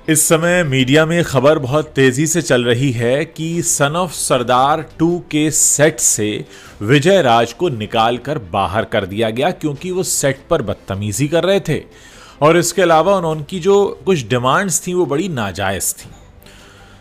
इस समय मीडिया में खबर बहुत तेजी से चल रही है कि सन ऑफ सरदार 2 के सेट से विजय राज को निकाल कर बाहर कर दिया गया क्योंकि वो सेट पर बदतमीजी कर रहे थे और इसके अलावा उनकी जो कुछ डिमांड्स थी वो बड़ी नाजायज थी।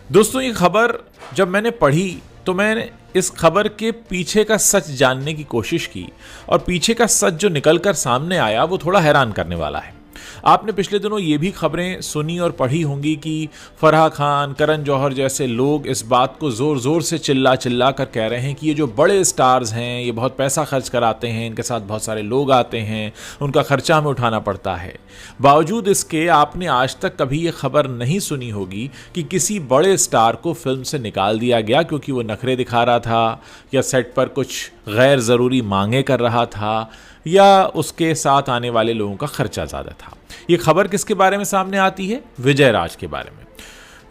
दोस्तों, ये खबर जब मैंने पढ़ी तो मैंने इस खबर के पीछे का सच जानने की कोशिश की और पीछे का सच जो निकल कर सामने आया वो थोड़ा हैरान करने वाला है। आपने पिछले दिनों ये भी खबरें सुनी और पढ़ी होंगी कि फराह खान, करण जौहर जैसे लोग इस बात को जोर जोर से चिल्ला चिल्ला कर कह रहे हैं कि ये जो बड़े स्टार्स हैं ये बहुत पैसा खर्च कराते हैं, इनके साथ बहुत सारे लोग आते हैं, उनका खर्चा हमें उठाना पड़ता है। बावजूद इसके आपने आज तक कभी ये खबर नहीं सुनी होगी कि किसी बड़े स्टार को फिल्म से निकाल दिया गया क्योंकि वो नखरे दिखा रहा था या सेट पर कुछ गैर ज़रूरी मांगे कर रहा था या उसके साथ आने वाले लोगों का खर्चा ज़्यादा था। ये खबर किसके बारे में सामने आती है? विजय राज के बारे में।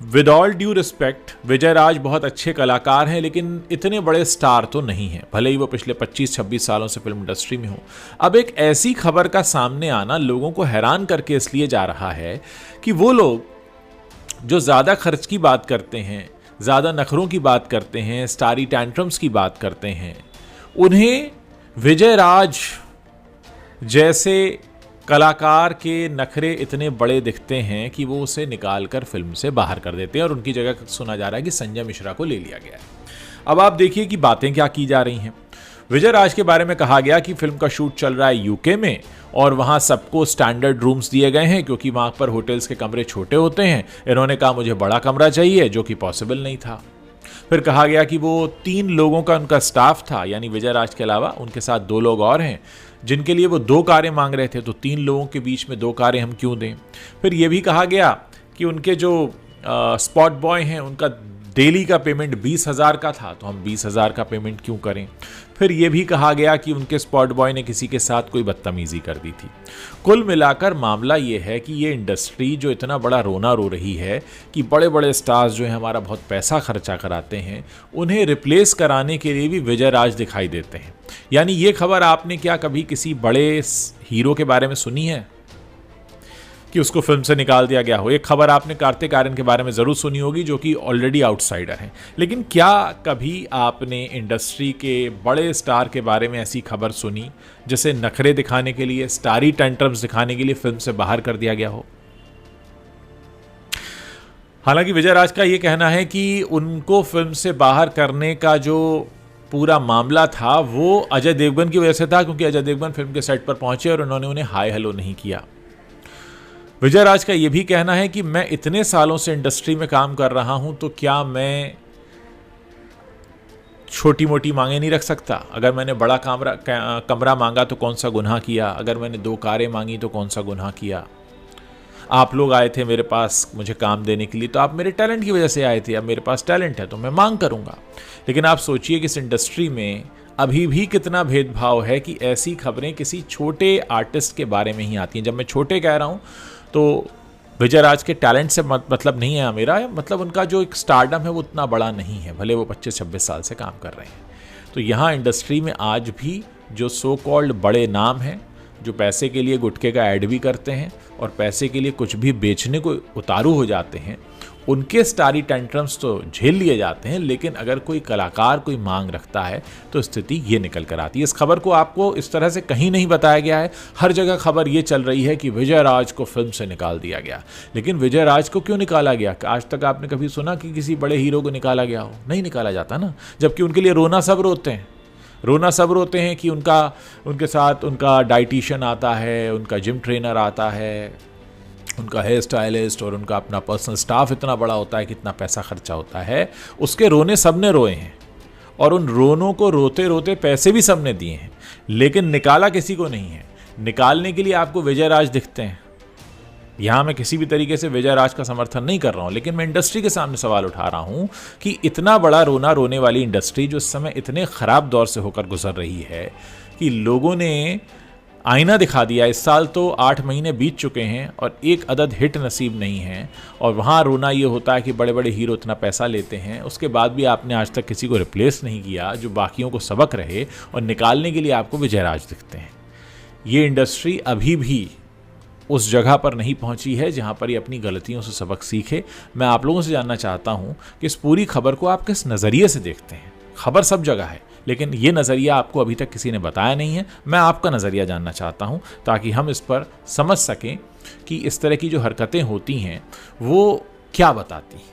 विद ऑल ड्यू रिस्पेक्ट, विजय राज बहुत अच्छे कलाकार हैं लेकिन इतने बड़े स्टार तो नहीं हैं, भले ही वो पिछले 25-26 सालों से फिल्म इंडस्ट्री में हो। अब एक ऐसी खबर का सामने आना लोगों को हैरान करके इसलिए जा रहा है कि वो लोग जो ज़्यादा खर्च की बात करते हैं, ज़्यादा नखरों की बात करते हैं, स्टारी टैंट्रम्स की बात करते हैं, उन्हें विजय राज जैसे कलाकार के नखरे इतने बड़े दिखते हैं कि वो उसे निकाल कर फिल्म से बाहर कर देते हैं और उनकी जगह सुना जा रहा है कि संजय मिश्रा को ले लिया गया है। अब आप देखिए कि बातें क्या की जा रही हैं। विजय राज के बारे में कहा गया कि फिल्म का शूट चल रहा है यूके में और वहाँ सबको स्टैंडर्ड रूम्स दिए गए हैं क्योंकि वहाँ पर होटल्स के कमरे छोटे होते हैं। इन्होंने कहा मुझे बड़ा कमरा चाहिए, जो कि पॉसिबल नहीं था। फिर कहा गया कि वो 3 लोगों का उनका स्टाफ था, यानी विजय राज के अलावा उनके साथ 2 लोग और हैं जिनके लिए वो 2 कारें मांग रहे थे, तो 3 लोगों के बीच में 2 कारें हम क्यों दें। फिर ये भी कहा गया कि उनके जो स्पॉट बॉय हैं उनका डेली का पेमेंट 20,000 का था, तो हम 20,000 का पेमेंट क्यों करें। फिर ये भी कहा गया कि उनके स्पॉट बॉय ने किसी के साथ कोई बदतमीजी कर दी थी। कुल मिलाकर मामला ये है कि ये इंडस्ट्री जो इतना बड़ा रोना रो रही है कि बड़े बड़े स्टार्स जो हैं हमारा बहुत पैसा खर्चा कराते हैं, उन्हें रिप्लेस कराने के लिए भी विजय राज दिखाई देते हैं। यानी ये खबर आपने क्या कभी किसी बड़े हीरो के बारे में सुनी है कि उसको फिल्म से निकाल दिया गया हो? एक खबर आपने कार्तिक आर्यन के बारे में ज़रूर सुनी होगी जो कि ऑलरेडी आउटसाइडर हैं, लेकिन क्या कभी आपने इंडस्ट्री के बड़े स्टार के बारे में ऐसी खबर सुनी जिसे नखरे दिखाने के लिए, स्टारी टेंट्रम्स दिखाने के लिए फिल्म से बाहर कर दिया गया हो? हालांकि विजय राज का ये कहना है कि उनको फिल्म से बाहर करने का जो पूरा मामला था वो अजय देवगन की वजह से था, क्योंकि अजय देवगन फिल्म के सेट पर पहुंचे और उन्होंने उन्हें हाय हेलो नहीं किया। विजय राज का यह भी कहना है कि मैं इतने सालों से इंडस्ट्री में काम कर रहा हूं तो क्या मैं छोटी मोटी मांगे नहीं रख सकता? अगर मैंने बड़ा कमरा मांगा तो कौन सा गुनाह किया? अगर मैंने 2 कारें मांगी तो कौन सा गुनाह किया? आप लोग आए थे मेरे पास मुझे काम देने के लिए, तो आप मेरे टैलेंट की वजह से आए थे। अब मेरे पास टैलेंट है तो मैं मांग करूंगा। लेकिन आप सोचिए कि इस इंडस्ट्री में अभी भी कितना भेदभाव है कि ऐसी खबरें किसी छोटे आर्टिस्ट के बारे में ही आती हैं। जब मैं छोटे कह रहा हूं तो विजय राज के टैलेंट से मतलब नहीं है मेरा, मतलब उनका जो एक स्टारडम है वो उतना बड़ा नहीं है, भले वो 25-26 साल से काम कर रहे हैं। तो यहाँ इंडस्ट्री में आज भी जो सो कॉल्ड बड़े नाम हैं, जो पैसे के लिए गुटखे का ऐड भी करते हैं और पैसे के लिए कुछ भी बेचने को उतारू हो जाते हैं, उनके स्टारी टेंट्रम्स तो झेल लिए जाते हैं। लेकिन अगर कोई कलाकार कोई मांग रखता है तो स्थिति ये निकल कर आती है। इस खबर को आपको इस तरह से कहीं नहीं बताया गया है। हर जगह खबर ये चल रही है कि विजय राज को फिल्म से निकाल दिया गया। लेकिन विजय राज को क्यों निकाला गया? आज तक आपने कभी सुना कि किसी बड़े हीरो को निकाला गया हो? नहीं निकाला जाता ना। जबकि उनके लिए रोना सब रोते हैं। रोना सब रोते हैं कि उनके साथ उनका डाइटिशियन आता है, उनका जिम ट्रेनर आता है, उनका हेयर स्टाइलिस्ट और उनका अपना पर्सनल स्टाफ इतना बड़ा होता है, कितना पैसा खर्चा होता है। उसके रोने सबने रोए हैं और उन रोनों को रोते रोते पैसे भी सबने दिए हैं, लेकिन निकाला किसी को नहीं है। निकालने के लिए आपको विजय राज दिखते हैं। यहाँ मैं किसी भी तरीके से विजय राज का समर्थन नहीं कर रहा हूँ, लेकिन मैं इंडस्ट्री के सामने सवाल उठा रहा हूँ कि इतना बड़ा रोना रोने वाली इंडस्ट्री जो इस समय इतने ख़राब दौर से होकर गुजर रही है कि लोगों ने आईना दिखा दिया। इस साल तो 8 महीने बीत चुके हैं और एक अदद हिट नसीब नहीं है, और वहाँ रोना ये होता है कि बड़े बड़े हीरो इतना पैसा लेते हैं, उसके बाद भी आपने आज तक किसी को रिप्लेस नहीं किया जो बाकियों को सबक रहे, और निकालने के लिए आपको विजय राज दिखते हैं। ये इंडस्ट्री अभी भी उस जगह पर नहीं पहुंची है जहां पर ये अपनी गलतियों से सबक सीखे। मैं आप लोगों से जानना चाहता हूं कि इस पूरी खबर को आप किस नज़रिए से देखते हैं। खबर सब जगह है, लेकिन ये नज़रिया आपको अभी तक किसी ने बताया नहीं है। मैं आपका नज़रिया जानना चाहता हूं ताकि हम इस पर समझ सकें कि इस तरह की जो हरकतें होती हैं वो क्या बताती हैं।